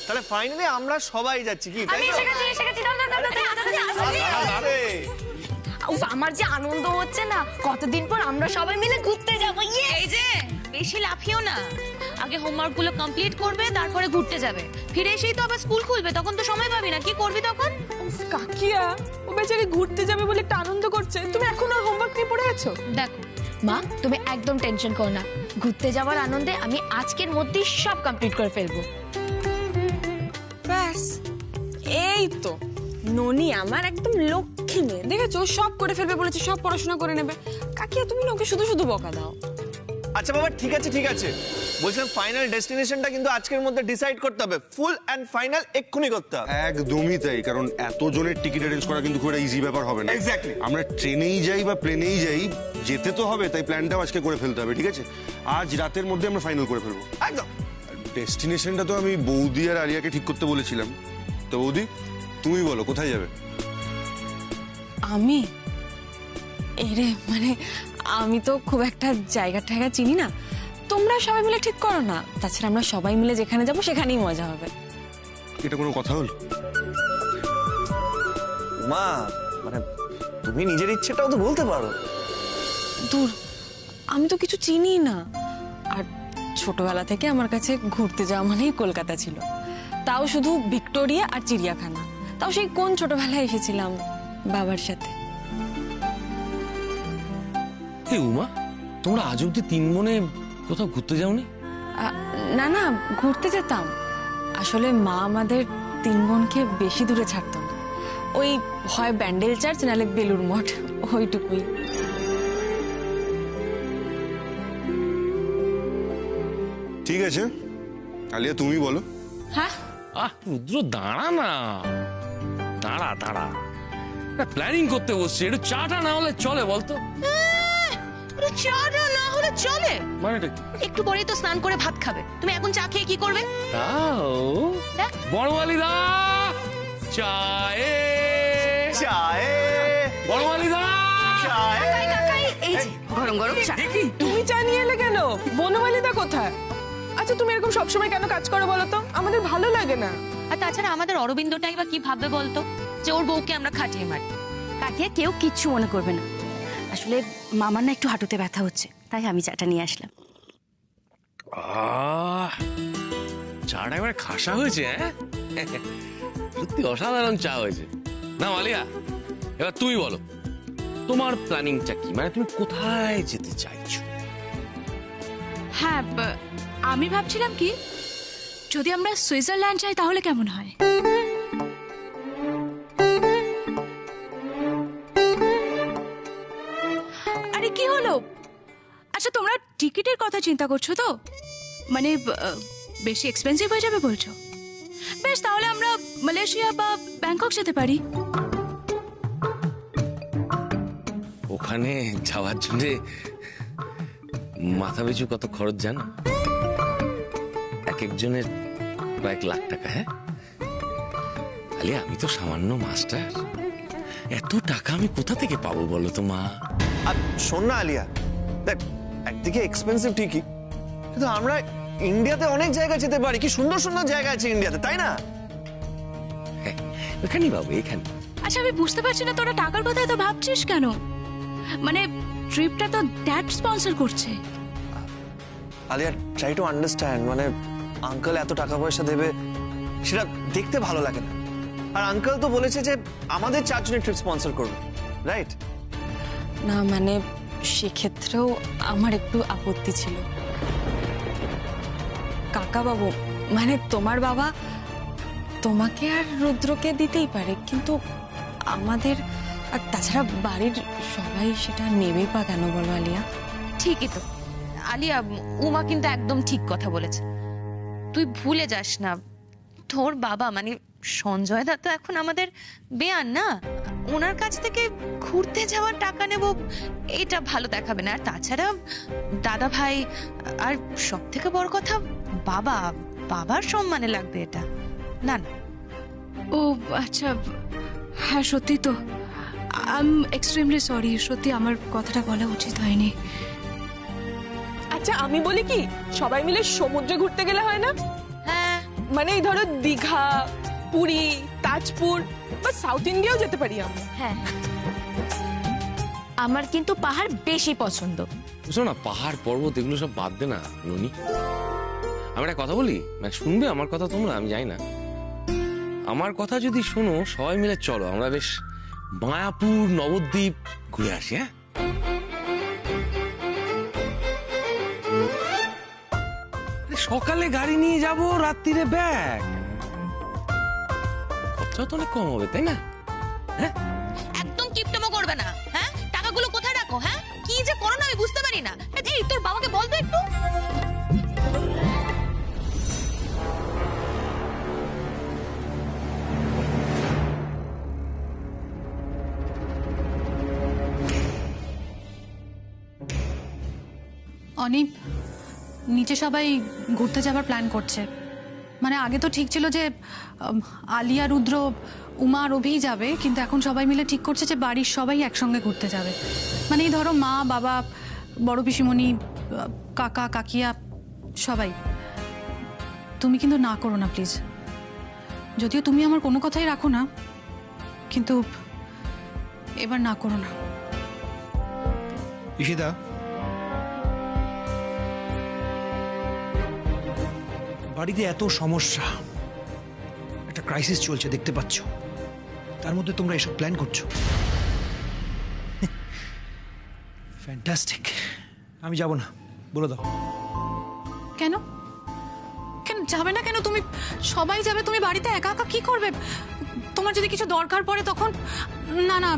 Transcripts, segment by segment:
তাহলে ফাইনালি আমরা সবাই যাচ্ছি কি? আমি এসে গেছি উফ, আমার যে আনন্দ হচ্ছে না, কতদিন পর আমরা সবাই মিলে ঘুরতে যাবো। এই যে বেশি লাফিও না, আগে হোমওয়ার্ক গুলো কমপ্লিট করবে, তারপরে ঘুরতে যাবে। ফিরে এসেই তো আবার স্কুল খুলবে, তখন তো সময় পাবি না। কি করবি তখন? কাকিয়া, ও বেচারি ঘুরতে যাবে বলে একটা আনন্দ করছে, তুমি এখন আর হোমওয়ার্ক নিয়ে পড়ে আছো? দেখো মা, তুমি একদম টেনশন করো না, ঘুরতে যাওয়ার আনন্দে আমি আজকের মধ্যেই সব কমপ্লিট করে ফেলবো। ব্যাস, এই তো ননি আমার একদম লক্ষ্মী মেয়ে, দেখেছো সব করে ফেলবে বলেছে, সব পড়াশোনা করে নেবে। কাকিয়া তুমি ওকে শুধু শুধু বকা দাও। আচ্ছা বাবা, ঠিক আছে, বলছিলাম ফাইনাল ডেস্টিনেশনটা কিন্তু আজকের মধ্যে ডিসাইড করতে হবে, ফুল এন্ড ফাইনাল এক্ষুনি করতে হবে। একদমই তাই, কারণ এত জনের টিকিট অ্যারেঞ্জ করা কিন্তু খুব ইজি ব্যাপার হবে না। এক্স্যাক্টলি, আমরা ট্রেনেই যাই বা প্লেনেই যাই, যেতে তো হবে, তাই প্ল্যানটাও আজকে করে ফেলতে হবে, ঠিক আছে? আজ রাতের মধ্যে আমরা ফাইনাল করে ফেলবো একদম। ডেস্টিনেশনটা তো আমি বৌদি আর আরিয়াকে ঠিক করতে বলেছিলাম। তো বৌদি, তুমি বলো কোথায় যাবে? আমি এরে মানে আমি তো খুব একটা জায়গা ঠায়গা চিনি না, তোমরা সবাই মিলে ঠিক করো না। তাছাড়া আমরা সবাই মিলে যেখানে যাবো সেখানেই মজা হবে। এটা কোনো কথা হল? মা, মানে তুমি নিজের ইচ্ছেটাও তো বলতে পারো। দূর, আমি তো কিছু চিনি না। আর ছোটবেলা থেকে আমার কাছে ঘুরতে যাওয়া মানেই কলকাতা ছিল, তাও শুধু ভিক্টোরিয়া আর চিড়িয়াখানা, তাও সেই কোন ছোটবেলায় এসেছিলাম বাবার সাথে। হে উমা, তোমরা আজ অব্দি তিন বোনে কোথাও ঘুরতে যাওনি? না না, ঘুরতে যেতাম, আসলে মা আমাদের তিন বোনকে বেশি দূরে ছাড়তো না। ওই হয় ব্যান্ডেল চার্চ নাহলে বেলুর মঠ, ওইটুকুই। ঠিক আছে, আলিয়া তুমি বলো। হ্যাঁ, রুদ্র দাঁড়া না, দাঁড়া প্ল্যানিং করতে বসছি, একটু চাটা না হলে চলে বলতো? চাটা না হলে চলে মানেটা কি? একটু পরেই তো স্নান করে ভাত খাবে, তুমি এখন চা খেয়ে কি করবে? তাও বড়মালি দা চায়ে বড়মালি দা এই যে গরম গরম চা। তুমি চা নিয়ে এলে কেন? বনমালিদা কোথায়? আচ্ছা, তুমি এরকম সবসময় কেন কাজ করো বলো তো? আমাদের ভালো লাগে না। আর তাছাড়া আমাদের অরবিন্দটাই বা কি ভাববে বলতো, যে ওর বউকে আমরা খাটিয়ে মারি। কাকিয়া, কেউ কিচ্ছু মনে করবে না, আসলে মামার না একটু হাঁটুতে ব্যথা হচ্ছে, তাই আমি চাটা নিয়ে আসলাম। চাটা এবারে খাসা হয়েছে। হ্যাঁ, সত্যি অসাধারণ চা হয়েছে। না মালিয়া, এবার তুমি বলো তোমার প্ল্যানিংটা কি, মানে তুমি কোথায় যেতে চাইছো? হ্যাঁ, আমি ভাবছিলাম কি, যদি আমরা সুইজারল্যান্ড যাই তাহলে কেমন হয়? আরে কি হলো? আচ্ছা, তোমরা টিকিটের কথা চিন্তা করছো তো? মানে বেশি এক্সপেন্সিভ হয়ে যাবে বলছো? বেশ, তাহলে আমরা মালয়েশিয়া বা ব্যাংকক যেতে পারি। ওখানে যাওয়ার জন্য মাথা পিছু কত খরচ জানো? এক একজনের কয়েক লাখ টাকা। হ্যাঁ, আরে আমি তো সামান্য মাস্টার, এত টাকা আমি কোথা থেকে পাবো বলো তো মা? আর শোন না আলিয়া, দেখ একদিকে এক্সপেন্সিভ ঠিকই, কিন্তু আমরা ইন্ডিয়াতে অনেক জায়গা যেতে পারি, কি সুন্দর সুন্দর জায়গা আছে ইন্ডিয়াতে, তাই না? হ্যাঁ, এখানেই পাবো, এখানে। আচ্ছা, আমি বুঝতে পারছি না তোরা টাকার কথা এত ভাবছিস কেন? মানে ট্রিপটা তো ড্যাড স্পন্সর করছে। আলিয়া, ট্রাই টু আন্ডারস্ট্যান্ড, মানে আঙ্কেল এত টাকা পয়সা দেবে সেটা দেখতে ভালো লাগে না। আর আঙ্কেল তো বলেছে যে আমাদের চারজনের ট্রিপ স্পন্সর করবে, রাইট? না মানে সেক্ষেত্রেও আমার একটু আপত্তি ছিল। কাকা বাবু, মানে তোমার বাবা তোমাকে আর রুদ্রকে দিতেই পারে, কিন্তু আমাদের, আর তাছাড়া বাড়ির সবাই সেটা নেবেই বা কেন বলো আলিয়া? ঠিকই তো আলিয়া, উমা কিন্তু একদম ঠিক কথা বলেছে। তুই ভুলে যাস না, তোর বাবা মানে সঞ্জয় দা তো এখন আমাদের বেয়ান না, ওনার কাছ থেকে ঘুরতে যাওয়ার টাকা নেব এটা ভালো দেখাবে না। আর তাছাড়া দাদা ভাই, আর সব থেকে বড় কথা বাবার সম্মানে লাগবে এটা। না না, ও আচ্ছা, হ্যাঁ সত্যি তো, আই এম এক্সট্রিমলি সরি, সত্যি আমার কথাটা বলা উচিত হয়নি। আচ্ছা, আমি বলি কি, সবাই মিলে সমুদ্রে ঘুরতে গেলে হয় না? হ্যাঁ মানে এই ধরো দীঘা, পুরী, তাজপুর বা সাউথ ইন্ডিয়াও যেতে পারি আমরা। হ্যাঁ, আমার কিন্তু পাহাড় বেশি পছন্দ। বুঝলো না, পাহাড় পর্বত এগুলো সব বাদ দে না ননি। আমি একটা কথা বলি, মানে শুনবে আমার কথা তোমরা? আমি জানি না, আমার কথা যদি শোনো সবাই মিলে চলো আমরা বেশ মায়াপুর, নবদ্বীপ ঘুরে আসি। হ্যাঁ, সকালে গাড়ি নিয়ে যাব, রাত্রিরে ব্যাগ, খরচা তো অনেক কম হবে, তাই না? হ্যাঁ, একদম কিপটেমো করবে না। হ্যাঁ, টাকাগুলো কোথায় রাখো? হ্যাঁ, কি যে করো না আমি বুঝতে পারি না। এই তোর বাবাকে বলতো একটু। অনিপ, নিচে সবাই ঘুরতে যাবার প্ল্যান করছে। মানে আগে তো ঠিক ছিল যে আলিয়া, রুদ্র, উমা আর অভি যাবে, কিন্তু এখন সবাই মিলে ঠিক করছে যে বাড়ির সবাই একসঙ্গে ঘুরতে যাবে। মানে এই ধরো মা, বাবা, বড় পিসিমণি, কাকা, কাকিয়া সবাই। তুমি কিন্তু না করো না প্লিজ। যদিও তুমি আমার কোনো কথাই রাখো না, কিন্তু এবার না করো না। ঈশিতা, বাড়িতে এত সমস্যা, একটা ক্রাইসিস চলছে দেখতে পাচ্ছ, তার মধ্যে তোমরা এসব প্ল্যান করছো। ফ্যান্টাস্টিক। আমি যাব না, বলে দাও। কেন কেন যাবে না? কেন তুমি সবাই যাবে, তুমি বাড়িতে একা একা কি করবে? তোমার যদি কিছু দরকার পড়ে তখন? না না,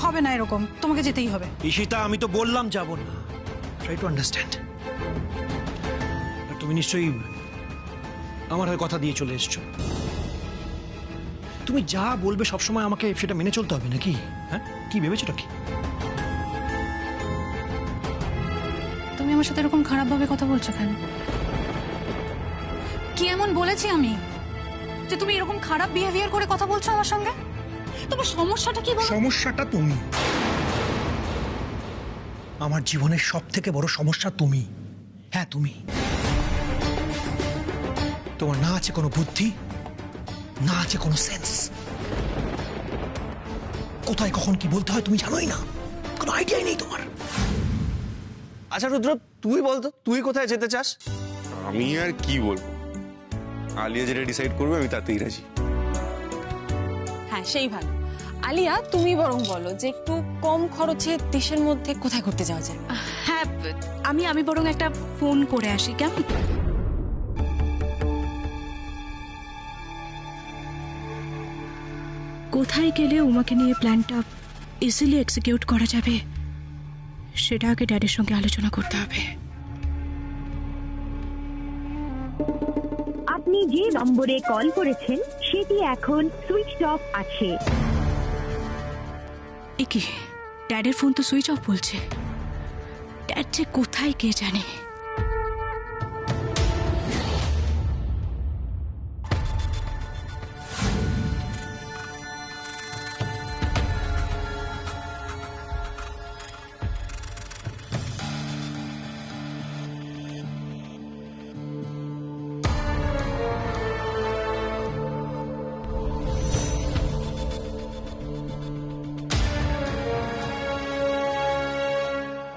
হবে না এরকম, তোমাকে যেতেই হবে। ঈশিতা, আমি তো বললাম যাব না। Try to understand. তুমি নিশ্চয়ই আমার হয়ে কথা দিয়ে চলে এসছো। তুমি যা বলবে সবসময় আমাকে সেটা মেনে চলতে হবে নাকি? হ্যাঁ, কি ভেবেছোটা কি? তুমি আমার সাথে এরকম খারাপভাবে কথা বলছো কেন? কি এমন বলেছি আমি যে তুমি এরকম খারাপ বিহেভিয়ার করে কথা বলছো আমার সঙ্গে? তোমার সমস্যাটা কি বলো? সমস্যাটা তুমি। আমার জীবনের সব থেকে বড় সমস্যা তুমি। হ্যাঁ, তুমি। তোমার না আছে কোনো বুদ্ধি, না আছে কোনো সেন্স। কোথায় কখন কি বলতে হয় তুমি জানোই না, কোনো আইডিয়াই নেই তোমার। আচ্ছা রুদ্র, তুই বলতো তুই কোথায় যেতে চাস? আমি আর কি বলবো, আলিয়া যেটা ডিসাইড করবে আমি তাতেই রাজি। হ্যাঁ, সেই ভালো। আলিয়া, তুমি বরং বলো যে একটু কম খরচে দেশের মধ্যে কোথায় ঘুরতে যাওয়া যায়। হ্যাঁ, আমি বরং একটা ফোন করে আসি, কেমন? কোথায় গেলে উমাকে নিয়ে প্ল্যানটা ইজিলি এক্সিকিউট করা যাবে সেটা আগে ড্যাডির সঙ্গে আলোচনা করতে হবে। আপনি যে নম্বরে কল করেছেন সেটি এখন সুইচড অফ আছে। এ কি, ড্যাডির ফোন তো সুইচ অফ বলছে। ড্যাড যে কোথায় কে জানে।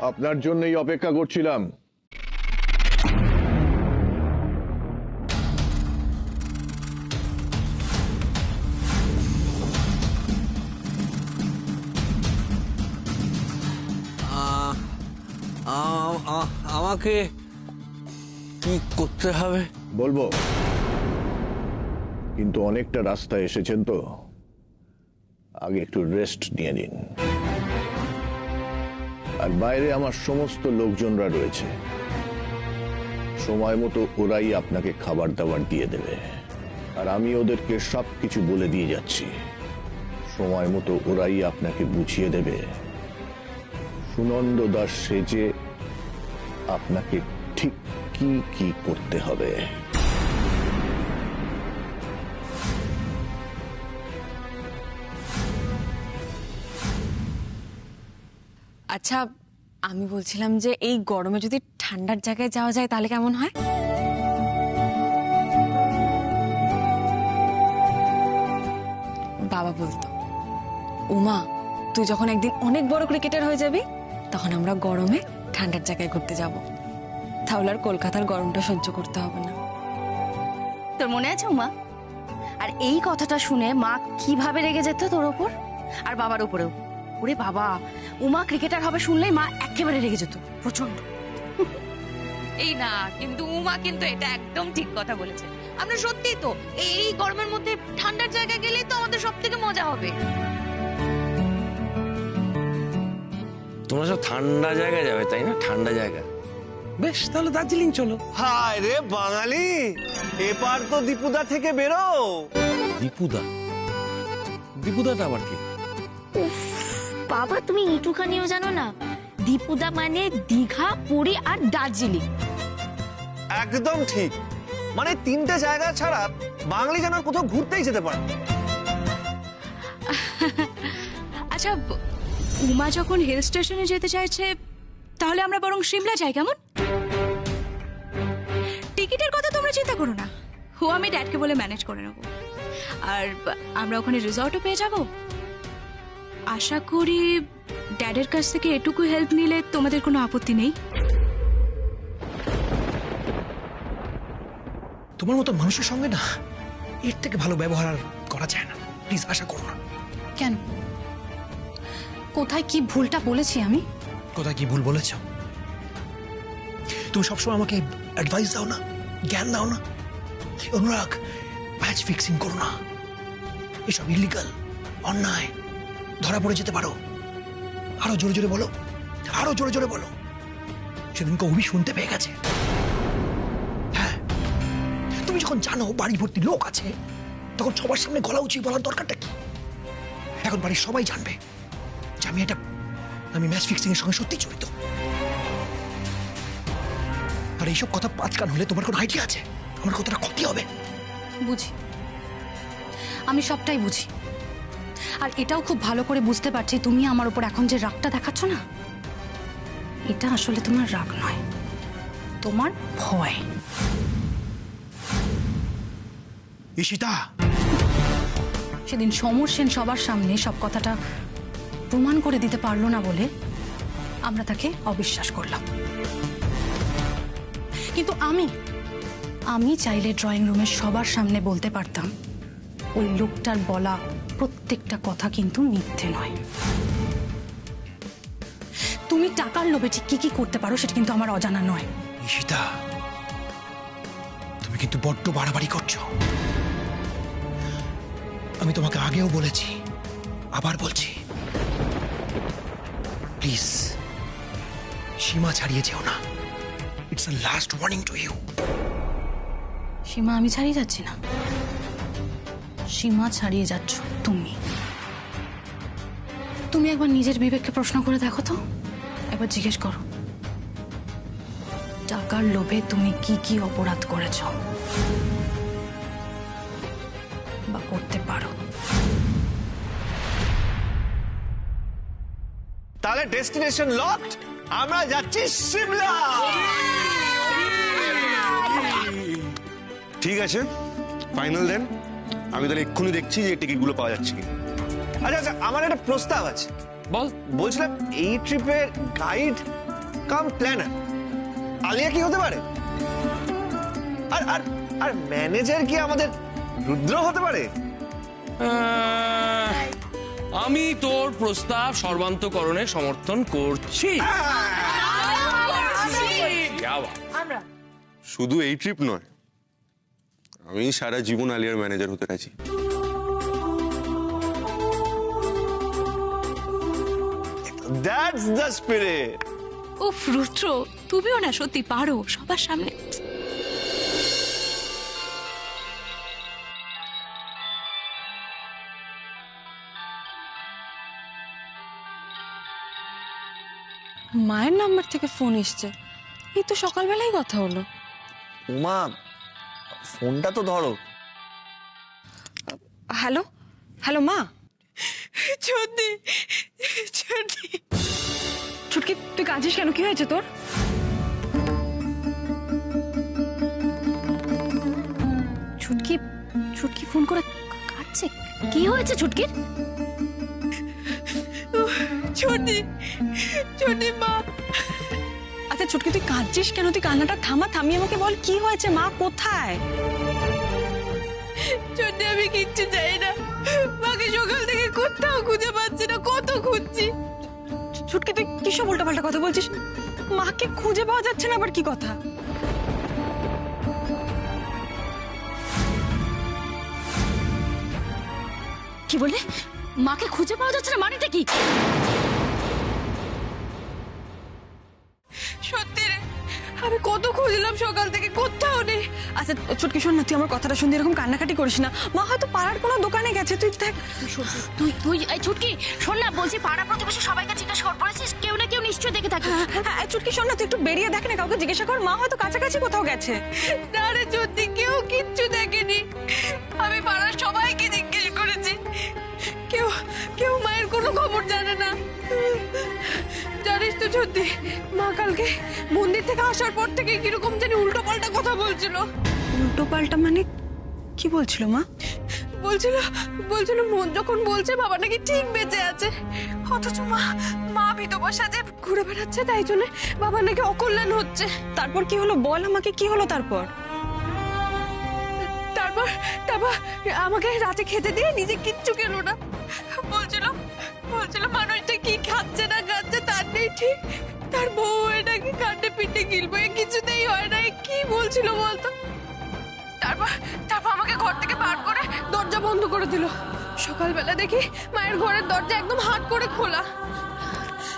আপনার জন্যই অপেক্ষা করছিলাম। আমাকে কি করতে হবে বলবো, কিন্তু অনেকটা রাস্তা এসেছেন তো, আগে একটু রেস্ট নিয়ে নিন। আর বাইরে আমার সমস্ত লোকজনরা রয়েছে, সময় মতো ওরাই আপনাকে খাবার দাবার দিয়ে দেবে। আর আমি ওদেরকে সবকিছু বলে দিয়ে যাচ্ছি, সময় মতো ওরাই আপনাকে বুঝিয়ে দেবে। সুনন্দ দাস সেজে আপনাকে ঠিক কি কি করতে হবে। আচ্ছা, আমি বলছিলাম যে এই গরমে যদি ঠান্ডার জায়গায় যাওয়া যায় তাহলে কেমন হয়? বাবা বলতো, উমা তুই যখন একদিন অনেক বড় ক্রিকেটার হয়ে যাবি তখন আমরা গরমে ঠান্ডার জায়গায় ঘুরতে যাব, তাহলে আর কলকাতার গরমটা সহ্য করতে হবে না। তোর মনে আছে উমা? আর এই কথাটা শুনে মা কিভাবে রেগে যেত তোর ওপর আর বাবার উপরেও। ওরে বাবা, উমা ক্রিকেটার হবে শুনলেই মা একেবারে রেগে যেত প্রচন্ড। এই না, কিন্তু উমা কিন্তু এটা একদম ঠিক কথা বলেছে। আমরা সত্যিই তো এই গরমের মধ্যে ঠান্ডার জায়গায় গেলেই তো আমাদের সব থেকে মজা হবে। তোমরা সব ঠান্ডা জায়গায় যাবে তাই না? ঠান্ডা জায়গা, বেশ তাহলে দার্জিলিং চলো। হায় রে বাঙালি, এবার তো দীপুদা থেকে বেরো। দীপুদা? দীপুদাটা আবার কি? বাবা তুমি এইটুখানিও জানো না? দীপুদা মানে দীঘা, পুরী আর দার্জিলিং। একদম ঠিক, মানে তিনটে জায়গা ছাড়া বাঙালি যেন আর কোথাও ঘুরতেই যেতে পারে। আচ্ছা, উমা যখন হিল স্টেশনে যেতে চাইছে তাহলে আমরা বরং সিমলা যাই, কেমন? টিকিটের কথা তোমরা চিন্তা করো না, আমি ড্যাডকে বলে ম্যানেজ করে নেব। আর আমরা ওখানে রিসর্টও পেয়ে যাব। আশা করি ড্যাডের কাছ থেকে এটুকু হেল্প নিলে তোমাদের কোনো আপত্তি নেই। তোমার মতো মানুষের সঙ্গে না এর থেকে ভালো ব্যবহার আর করা যায় না। প্লিজ আশা করো না। কেন? কোথায় কি ভুলটা বলেছি আমি? কোথায় কি ভুল বলেছ? তুমি সবসময় আমাকে অ্যাডভাইস দাও না, জ্ঞান দাও না। অনুরাগ, ম্যাচ ফিক্সিং করো না, এসব ইলিগাল, অন্যায়, ধরা পড়ে যেতে পারো। আরো জোরে জোরে বলো, আরো জোরে জোরে বলো। সেদিনকে অভি শুনতে পেয়ে গেছে। হ্যাঁ, তুমি যখন জানো বাড়ি ভর্তি লোক আছে তখন সবার সামনে গলা উঁচিয়ে বলার দরকারটা কি? এখন বাড়ির সবাই জানবে যে আমি ম্যাচ ফিক্সিং এর সঙ্গে সত্যি জড়িত। আর এইসব কথা পাঁচ কান হলে তোমার কোনো আইডিয়া আছে আমার কতটা ক্ষতি হবে? বুঝি, আমি সবটাই বুঝি। আর এটাও খুব ভালো করে বুঝতে পারছি তুমি আমার উপর এখন যে রাগটা দেখাচ্ছ না, এটা আসলে তোমার রাগ নয়, তোমার ভয়। ঈশিতা, সেদিন সমর সেন সবার সামনে সব কথাটা প্রমাণ করে দিতে পারলো না বলে আমরা তাকে অবিশ্বাস করলাম। কিন্তু আমি চাইলে ড্রয়িং রুমের সবার সামনে বলতে পারতাম ওই লোকটার বলা প্রত্যেকটা কথা কিন্তু মিথ্যে নয়। তুমি টাকার লোভে ঠিক কি কি করতে পারো সেটা কিন্তু আমার অজানা নয়। ঈশিতা, তুমি কিন্তু বড্ড বাড়াবাড়ি করছো। আমি তোমাকে আগেও বলেছি, আবার বলছি, প্লিজ সীমা ছাড়িয়ে যেও না। It's a last warning to you. সীমা আমি ছাড়িয়ে যাচ্ছি না, সীমা ছাড়িয়ে যাচ্ছ তুমি। তুমি একবার নিজের বিবেককে প্রশ্ন করে দেখো তো, একবার জিজ্ঞেস করো টাকার লোভে তুমি কি কি অপরাধ করেছ বা করতে পারো। তাহলে ডেস্টিনেশন লকড, আমরা যাচ্ছি সিমলা। ঠিক আছে, ফাইনাল দেন। আমি তাহলে এক্ষুনি দেখছি যে টিকিটগুলো পাওয়া যাচ্ছে কি। আচ্ছা আচ্ছা, আমার একটা প্রস্তাব আছে। বল। বলছিলাম এই ট্রিপের গাইড কাম প্ল্যানার আলিয়া কি হতে পারে? আর আর আর ম্যানেজার কি আমাদের রুদ্র হতে পারে? আমি তোর প্রস্তাব সর্বান্তকরণে সমর্থন করছি। শুধু এই ট্রিপ নয়, আমি সারা জীবন আলিয়ার ম্যানেজার হতে রাজি। That's the spirit. উফ রুদ্র, তুমিও না সত্যি পারো সবার সামনে। মায়ের নাম্বার থেকে ফোন এসছে, এই তো সকালবেলায় কথা হলো। উমা, ফোনটা তো ধরো। হ্যালো হ্যালো মা। ছুটকি, তুই কাঁদছিস কেন? কি হয়েছে তোর? ছুটকি ছুটকি ফোন করে কাঁদছে কি হয়েছে ছুটকির? ছোটি ছোটি মা। আচ্ছা ছুটকি তুই কাঁদছিস কেন? তুই কান্নাটা থামিয়ে আমাকে বল কি হয়েছে, মা কোথায়? ছোটি আমি কিচ্ছু চাই না, মাকে সকাল থেকে কোথাও খুঁজে পাচ্ছি না, কত খুঁজছি। ছুটকি তুই কিসব উল্টাপাল্টা কথা বলছিস? মাকে খুঁজে পাওয়া যাচ্ছে না আবার কি কথা? কি বললে? মাকে খুঁজে পাওয়া যাচ্ছে না মানেটা কি? সত্যি রে, আমি কত খুঁজলাম সকাল থেকে, কোথাও নেই। আচ্ছা ছুটকি শোন না, তুই আমার কথাটা শুনতে এরকম কান্নাকাটি করিস না। মা হয়তো পাড়ার কোনো দোকানে গেছে, তুই দেখ। তুই এই ছুটকি শোন না, বলছি পাড়া প্রতিবেশী সবাইকে জিজ্ঞাসা কর, পড়েছিস কেউ না কেউ নিশ্চয়ই দেখে থাকে। হ্যাঁ ছুটকি শোন না, তুই একটু বেরিয়ে দেখ না, কাউকে জিজ্ঞাসা কর, মা হয়তো কাছাকাছি কোথাও গেছে। না রে সত্যি, কেউ কিচ্ছু দেখেনি। আমি পাড়ার সবাইকে জিজ্ঞেস করেছি, কেউ কেউ মায়ের কোনো খবর জানে না। জানিস তো সত্যি, মা কালকে মন্দির থেকে আসার পর থেকে কিরকম জানি উল্টো পাল্টা কথা বলছিল। উল্টো পাল্টা মানে কি বলছিল মা? বলছিল মন যখন বলছে বাবা নাকি ঠিক বেঁচে আছে, অথচ মা বিধবা সাজে ঘুরে বেড়াচ্ছে, তাই জন্য বাবা নাকি অকল্যাণ হচ্ছে। তারপর কি হলো বল আমাকে, কি হলো তারপর? তারপর আমাকে রাতে খেতে দিয়ে নিজে কিচ্ছু খেলো না। বলছিল মানুষটা কি খাচ্ছে না খাচ্ছে তার নেই ঠিক, তার বউ এটাকে কাটে পিটে গিলবে, কিছুতেই হয় না। কি বলছিল বলতো? তারপর আমাকে ঘর থেকে বার করে দরজা বন্ধ করে দিল। সকালবেলা দেখি মায়ের ঘরের দরজা একদম হাট করে খোলা,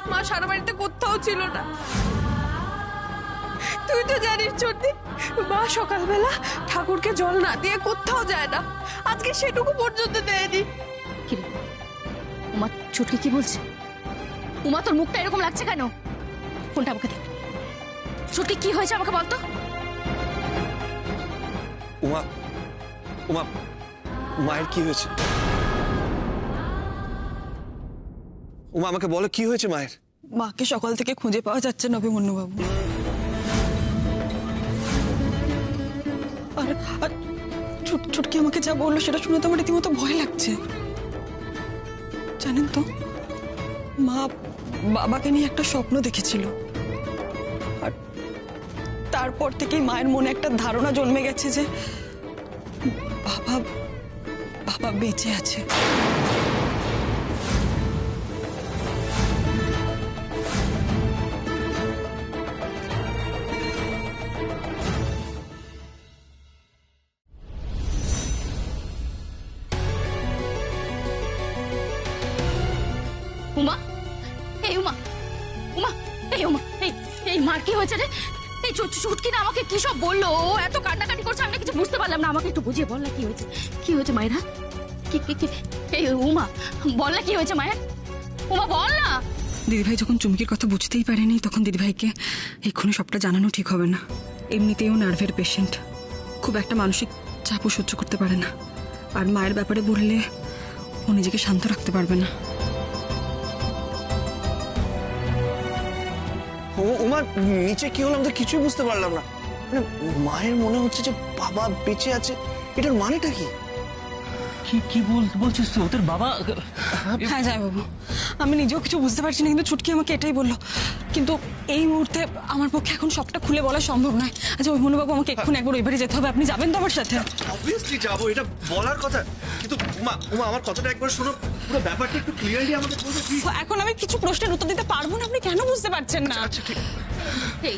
মা সারা বাড়িতে কোথাও ছিল না। তুই তো জানিস ছোটি, মা সকালবেলা ঠাকুরকে জল না দিয়ে কোথাও যায় না, আজকে সেটুকু পর্যন্ত দেয়নি। উমা ছুটকি কি বলছে? উমা তোর মুখটা এরকম লাগছে কেন? ফোনটা আমাকে দে। ছুটকি কি হয়েছে আমাকে বলতো? উমা মায়ের কি হয়েছে? উমা আমাকে বলো কি হয়েছে মায়ের? মাকে সকাল থেকে খুঁজে পাওয়া যাচ্ছে না অভিমন্যু বাবু। আর ছুটকি আমাকে যা বললো সেটা শুনে তো আমার রীতিমতো ভয় লাগছে। জানেন তো, মা বাবাকে নিয়ে একটা স্বপ্ন দেখেছিল, আর তারপর থেকেই মায়ের মনে একটা ধারণা জন্মে গেছে যে বাবা বেঁচে আছে। উমা, এই উমা, এই মার কি হয়েছে রে? এই ছুটকি না আমাকে কি সব বললো, ও এত কান্নাকাটি করছে, আমি কিছু বুঝতে পারলাম না। আমাকে একটু বুঝিয়ে বল না কি হয়েছে, কি হয়েছে মায়ের? হ্যাঁ এই উমা বল না কি হয়েছে মায়ের, উমা বল না। দিদিভাই যখন চুমকির কথা বুঝতেই পারেনি, তখন দিদিভাইকে এক্ষুনি সবটা জানানো ঠিক হবে না। এমনিতেও নার্ভের পেশেন্ট, খুব একটা মানসিক চাপও সহ্য করতে পারে না, আর মায়ের ব্যাপারে বললে ও নিজেকে শান্ত রাখতে পারবে না। উমা নিচে কি হলো আমাদের কিছুই বুঝতে পারলাম না। মানে মায়ের মনে হচ্ছে যে বাবা বেঁচে আছে, এটার মানেটা কি? কি বলছিস তুই? ওদের বাবা? হ্যাঁ যাই বাবু, আমি নিজেও কিছু বুঝতে পারছি না, কিন্তু ছুটকি আমাকে এটাই বললো। কিন্তু এই মুহূর্তে আমার পক্ষে এখন সবটা খুলে বলা সম্ভব নয়। আচ্ছা অভিমন্যু বাবু, আমাকে এক্ষুনি একবার ওই বাড়ি যেতে হবে, আপনি যাবেন তো আমার সাথে? অবভিয়াসলি যাবো, এটা বলার কথা, কিন্তু উমা আমার কথাটা একবার শোনো, পুরো ব্যাপারটা একটু ক্লিয়ারলি আমাকে বলবে প্লিজ। এখন আমি কিছু প্রশ্নের উত্তর দিতে পারবো না, আপনি কেন বুঝতে পারছেন না? আচ্ছা ঠিক। এই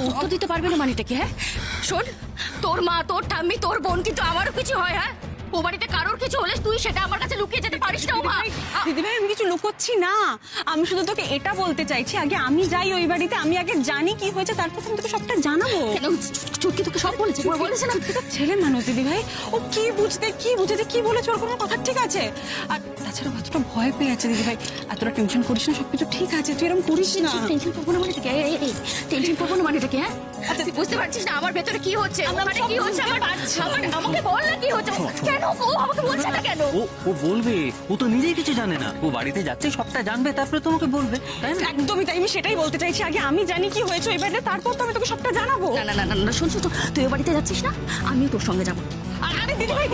উত্তর দিতে পারবে না মানেটা কি? হ্যাঁ শোন, তোর মা, তোর ঠাম্মি, তোর বোন, কিন্তু আমারও কিছু হয়। হ্যাঁ ও বাড়িতে কারোর কিছু হলে তুই সেটা আমার কাছে লুকিয়ে যেতে পারিস না। উমা দিদিভাই আমি কিছু লুকোচ্ছি না, আমি শুধু তোকে এটা বলতে চাইছি, আগে আমি যাই ওই বাড়িতে, আমি আগে জানি কি হয়েছে, তারপর আমি তোকে সবটা জানাবো। কেন ছুটকি তোকে সব বলেছে? বলেছে না? ছেলে মানুষ দিদিভাই, ও কি বুঝেছে কি বলেছে, ওর কোনো কথা ঠিক আছে। আর তাছাড়া এতটা ভয় পেয়ে আছে দিদিভাই, এতটা টেনশন করিস না, সবকিছু ঠিক আছে, তুই এরকম করিস না। টেনশন করবো না মানে টেনশন করবো না মানেটা কি? হ্যাঁ আচ্ছা তুই বুঝতে পারছিস না আমার ভেতরে কি হচ্ছে, ওখানে কি হচ্ছে? আমাকে বল না কি হচ্ছে, কেন ও আমাকে বলছে না কেন? ও বলবে, ও তো নিজেই কিছু জানে না, ও বাড়িতে যাচ্ছে সবটা জানবে, তারপরে তোমাকে বলবে, তাই না? একদমই তাই, আমি সেটাই বলতে চাইছি, আগে আমি জানি কি হয়েছে ওই বাড়িতে, তারপর তো আমি তোকে সবটা জানাবো। না শোন তুই ও বাড়িতে যাচ্ছিস না, আমিও তোর সঙ্গে যাবো। আরে দিদিভাই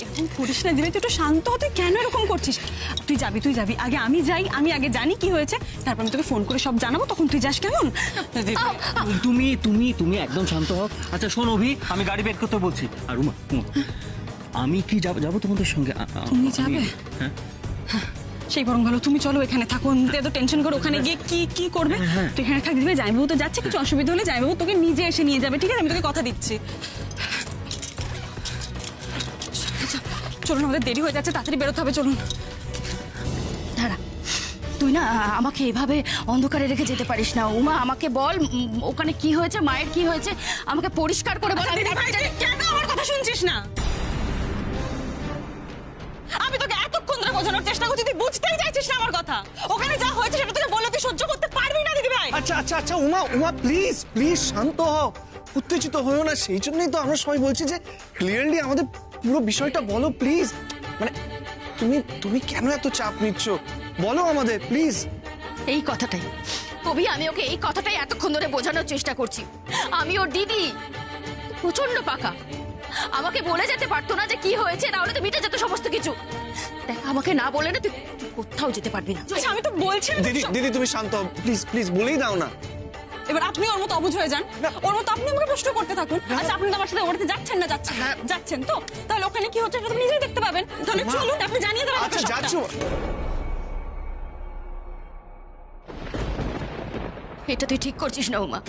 এরকম করিস না দিদিভাই, তুই একটু শান্ত হ, তুই কেন এরকম করছিস? তুই যাবি আগে আমি যাই, আমি আগে জানি কি হয়েছে, তারপর আমি তোকে ফোন করে সব জানাবো, তখন তুই যাস কেমন? তুমি একদম শান্ত হও। আচ্ছা শোন অভি, আমি গাড়ি বের করতে বলছি। আর উমা আমি কি যাবো তোমাদের সঙ্গে? তুমি যাবে? হ্যাঁ সেই বরং ভালো, তুমি চলো, এখানে থাকো, এত টেনশন করে ওখানে গিয়ে কি করবে? তুই এখানে থাক দিবে, জামাইবাবু তো যাচ্ছে, কিছু অসুবিধা হলে জামাইবাবু তোকে নিজে এসে নিয়ে যাবে, ঠিক আছে? আমি তোকে কথা দিচ্ছি। আচ্ছা, চলুন, আমাদের দেরি হয়ে যাচ্ছে, তাড়াতাড়ি বেরোতে হবে, চলুন। দাঁড়া, তুই না আমাকে এভাবে অন্ধকারে রেখে যেতে পারিস না। উমা, আমাকে বল ওখানে কি হয়েছে, মায়ের কি হয়েছে, আমাকে পরিষ্কার করে বল। কেন আমার কথা শুনছিস না? আমি তোকে এতক্ষণ ধরে বোঝানোর চেষ্টা করছি, তুই বুঝতেই চাইছিস না আমার কথা। ওখানে যা হয়েছে সেটা তোকে বলে তুই সহ্য করতে পারবি না দিদি ভাই। আচ্ছা উমা প্লিজ শান্ত হও, উত্তেজিত হয়েও না। সেই জন্যই তো আমরা সবাই বলছি যে ক্লিয়ারলি আমাদের পুরো বিষয়টা বলো প্লিজ। মানে তুমি কেন এত চাপ নিচ্ছ বলো আমাদের প্লিজ। এই কথাটাই কবি, আমি ওকে এই কথাটাই এতক্ষণ ধরে বোঝানোর চেষ্টা করছি। আমি ওর দিদি, প্রচন্ড পাকা, আমাকে বলে যেতে পারতো না যে কি হয়েছে, তাহলে তো মিটে যেত সমস্ত কিছু। দেখ, আমাকে না বলে না তুই কোথাও যেতে পারবি না। আচ্ছা, আমি তো বলছি না। দিদি তুমি শান্ত হও প্লিজ বলেই দাও না। এবার আপনি ওর মতো অবুঝ হয়ে যান, ওর মতো আপনি আমাকে প্রশ্ন করতে থাকুন। আচ্ছা, আপনি তো আমার সাথে ওখানে যাচ্ছেন না? যাচ্ছেন তো, তাহলে ওখানে কি হচ্ছে সেটা তো নিজেই দেখতে পাবেন। তাহলে চলুন, আপনি জানিয়ে দেবেন। আচ্ছা যাচ্ছ। এটা তুই ঠিক করছিস না উমা।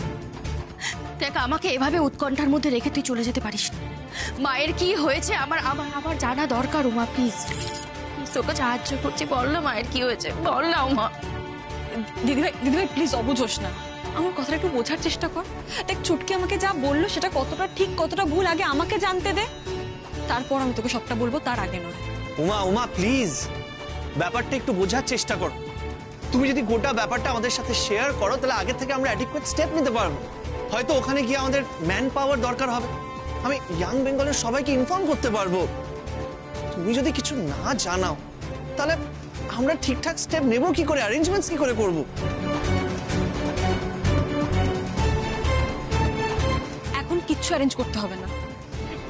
দেখ, আমাকে এভাবে উৎকণ্ঠার মধ্যে রেখে তুই চলে যেতে পারিস না। মায়ের কি হয়েছে আমার জানা দরকার উমা, প্লিজ তোকে সাহায্য করছি, বল না মায়ের কি হয়েছে, বল না উমা। দিদিভাই প্লিজ অবুঝ হোস না, আমার কথাটা একটু বোঝার চেষ্টা কর। দেখ, চুটকি আমাকে যা বললো সেটা কতটা ঠিক কতটা ভুল আগে আমাকে জানতে দে, তারপর আমি তোকে সবটা বলবো, তার আগে নয়। উমা প্লিজ ব্যাপারটা একটু বোঝার চেষ্টা করো। তুমি যদি গোটা ব্যাপারটা আমাদের সাথে শেয়ার করো, তাহলে আগে থেকে আমরা অ্যাডিকুয়েট স্টেপ নিতে পারবো। হয়তো ওখানে গিয়ে আমাদের ম্যান পাওয়ার দরকার হবে, আমি ইয়াং বেঙ্গলের সবাইকে ইনফর্ম করতে পারবো। তুমি যদি কিছু না জানাও, তাহলে আমরা ঠিকঠাক স্টেপ নেব কি করে, অ্যারেঞ্জমেন্টস কি করে করব? এখন কিচ্ছু অ্যারেঞ্জ করতে হবে না,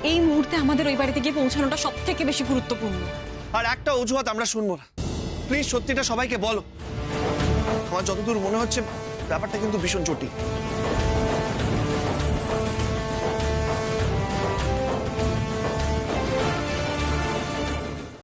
এই মুহূর্তে আমাদের ওই বাড়িতে গিয়ে পৌঁছানোটা সব থেকে বেশি গুরুত্বপূর্ণ। আর একটা অজুহাত আমরা শুনবো না, প্লিজ সত্যিটা সবাইকে বলো। আমার যতদূর মনে হচ্ছে ব্যাপারটা কিন্তু ভীষণ জটিল।